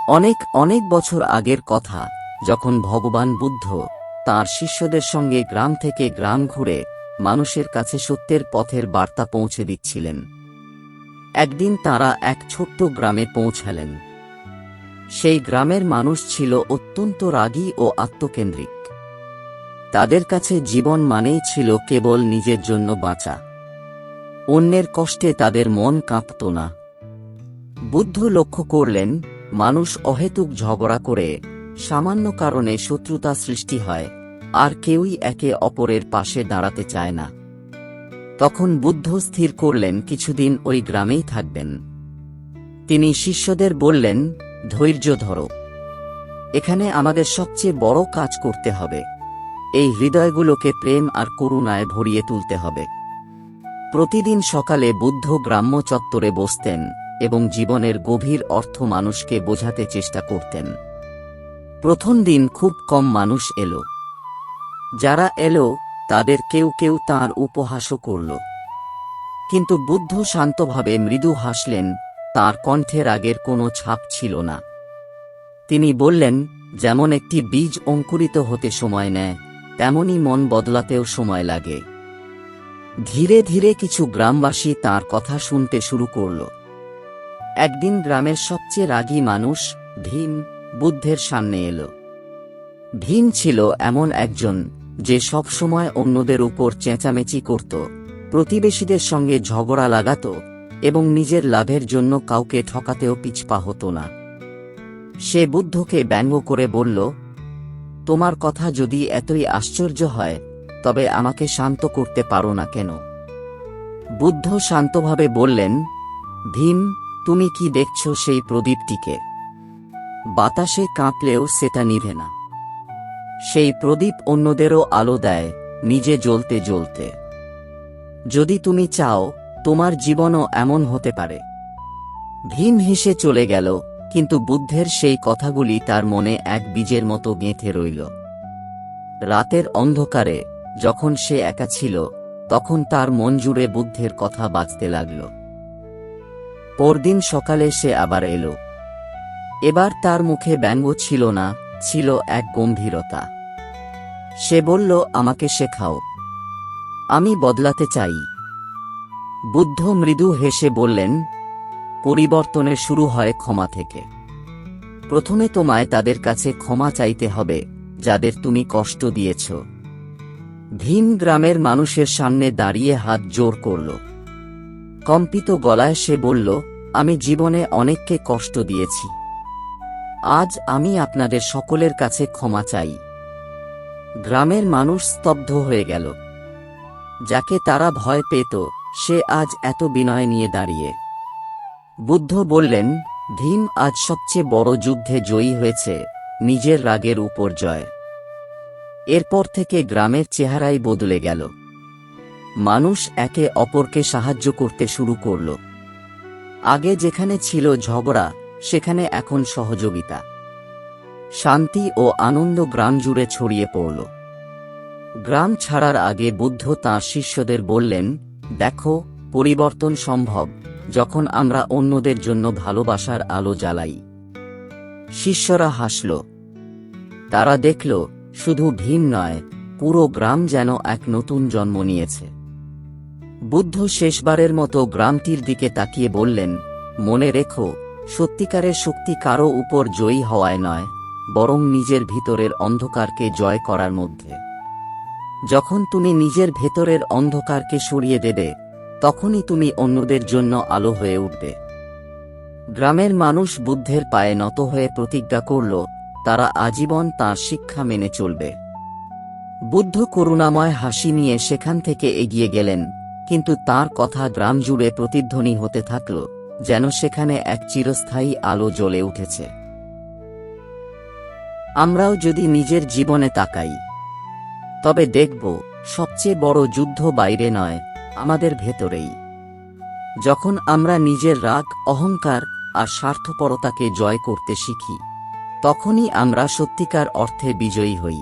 অনেক অনেক বছর আগের কথা, যখন ভগবান বুদ্ধ তাঁর শিষ্যদের সঙ্গে গ্রাম থেকে গ্রাম ঘুরে মানুষের কাছে সত্যের পথের বার্তা পৌঁছে দিচ্ছিলেন। একদিন তাঁরা এক ছোট্ট গ্রামে পৌঁছালেন। সেই গ্রামের মানুষ ছিল অত্যন্ত রাগী ও আত্মকেন্দ্রিক। তাদের কাছে জীবন মানেই ছিল কেবল নিজের জন্য বাঁচা। অন্যের কষ্টে তাদের মন কাঁপত না। বুদ্ধ লক্ষ্য করলেন, মানুষ অহেতুক ঝগড়া করে সামান্য কারণে শত্রুতা সৃষ্টি হয়, আর কেউই একে অপরের পাশে দাঁড়াতে চায় না। তখন বুদ্ধ স্থির করলেন কিছুদিন ওই গ্রামেই থাকবেন। তিনি শিষ্যদের বললেন, ধৈর্য ধরো, এখানে আমাদের সবচেয়ে বড় কাজ করতে হবে। এই হৃদয়গুলোকে প্রেম আর করুণায় ভরিয়ে তুলতে হবে। প্রতিদিন সকালে বুদ্ধ গ্রাম্য চত্বরে বসতেন এবং জীবনের গভীর অর্থ মানুষকে বোঝাতে চেষ্টা করতেন। প্রথম দিন খুব কম মানুষ এলো। যারা এলো তাদের কেউ কেউ তাঁর উপহাসও করল। কিন্তু বুদ্ধ শান্তভাবে মৃদু হাসলেন, তাঁর কণ্ঠে রাগের কোনো ছাপ ছিল না। তিনি বললেন, যেমন একটি বীজ অঙ্কুরিত হতে সময় নেয়, তেমনি মন বদলাতেও সময় লাগে। ধীরে ধীরে কিছু গ্রামবাসী তাঁর কথা শুনতে শুরু করল। একদিন গ্রামের সবচেয়ে রাগী মানুষ ভীম বুদ্ধের সামনে এলো। ভীম ছিল এমন একজন যে সব সময় অন্যদের উপর চেঁচামেচি করত, প্রতিবেশীদের সঙ্গে ঝগড়া লাগাত এবং নিজের লাভের জন্য কাউকে ঠকাতেও পিছপা হতো না। সে বুদ্ধকে ব্যঙ্গ করে বলল, তোমার কথা যদি এতই আশ্চর্য হয়, তবে আমাকে শান্ত করতে পারো না কেন? বুদ্ধ শান্তভাবে বললেন, ভীম, তুমি কি দেখছ সেই প্রদীপটিকে? বাতাসে কাঁপলেও সেটা নিভে না। সেই প্রদীপ অন্যদেরও আলো দেয়, নিজে জ্বলতে জ্বলতে। যদি তুমি চাও, তোমার জীবনও এমন হতে পারে। ভীম হেসে চলে গেল, কিন্তু বুদ্ধের সেই কথাগুলি তার মনে এক বীজের মতো গেঁথে রইল। রাতের অন্ধকারে যখন সে একা ছিল, তখন তার মন জুড়ে বুদ্ধের কথা বাজতে লাগল। পরদিন সকালে সে আবার এলো। এবার তার মুখে ব্যঙ্গ ছিল না, ছিল এক গম্ভীরতা। সে বলল, আমাকে শেখাও, আমি বদলাতে চাই। বুদ্ধ মৃদু হেসে বললেন, পরিবর্তনের শুরু হয় ক্ষমা থেকে। প্রথমে তোমায় তাদের কাছে ক্ষমা চাইতে হবে যাদের তুমি কষ্ট দিয়েছ। ভীম গ্রামের মানুষের সামনে দাঁড়িয়ে হাত জোর করল। কম্পিত গলায় সে বলল, আমি জীবনে অনেককে কষ্ট দিয়েছি। আজ আমি আপনাদের সকলের কাছে ক্ষমা চাই। গ্রামের মানুষ স্তব্ধ হয়ে গেল। যাকে তারা ভয় পেত, সে আজ এত বিনয় নিয়ে দাঁড়িয়ে। বুদ্ধ বললেন, ভীম আজ সবচেয়ে বড় যুদ্ধে জয়ী হয়েছে, নিজের রাগের উপর জয়। এরপর থেকে গ্রামের চেহারাই বদলে গেল। মানুষ একে অপরকে সাহায্য করতে শুরু করল। আগে যেখানে ছিল ঝগড়া, সেখানে এখন সহযোগিতা। শান্তি ও আনন্দ গ্রাম জুড়ে ছড়িয়ে পড়ল। গ্রাম ছাড়ার আগে বুদ্ধ তাঁর শিষ্যদের বললেন, দেখো, পরিবর্তন সম্ভব যখন আমরা অন্যদের জন্য ভালোবাসার আলো জ্বালাই। শিষ্যরা হাসল। তারা দেখল, শুধু ভীম নয়, পুরো গ্রাম যেন এক নতুন জন্ম নিয়েছে। বুদ্ধ শেষবারের মতো গ্রামটির দিকে তাকিয়ে বললেন, মনে রেখো, সত্যিকারের শক্তি কারো উপর জয়ী হওয়ায় নয়, বরং নিজের ভিতরের অন্ধকারকে জয় করার মধ্যে। যখন তুমি নিজের ভেতরের অন্ধকারকে সরিয়ে দেবে, তখনই তুমি অন্যদের জন্য আলো হয়ে উঠবে। গ্রামের মানুষ বুদ্ধের পায়ে নত হয়ে প্রতিজ্ঞা করল, তারা আজীবন তাঁর শিক্ষা মেনে চলবে। বুদ্ধ করুণাময় হাসি নিয়ে সেখান থেকে এগিয়ে গেলেন, কিন্তু তাঁর কথা গ্রাম জুড়ে প্রতিধ্বনি হতে থাকল, যেন সেখানে এক চিরস্থায়ী আলো জ্বলে উঠেছে। আমরাও যদি নিজের জীবনে তাকাই, তবে দেখব, সবচেয়ে বড় যুদ্ধ বাইরে নয়, আমাদের ভেতরেই। যখন আমরা নিজের রাগ, অহংকার আর স্বার্থপরতাকে জয় করতে শিখি, তখনই আমরা সত্যিকার অর্থে বিজয়ী হই।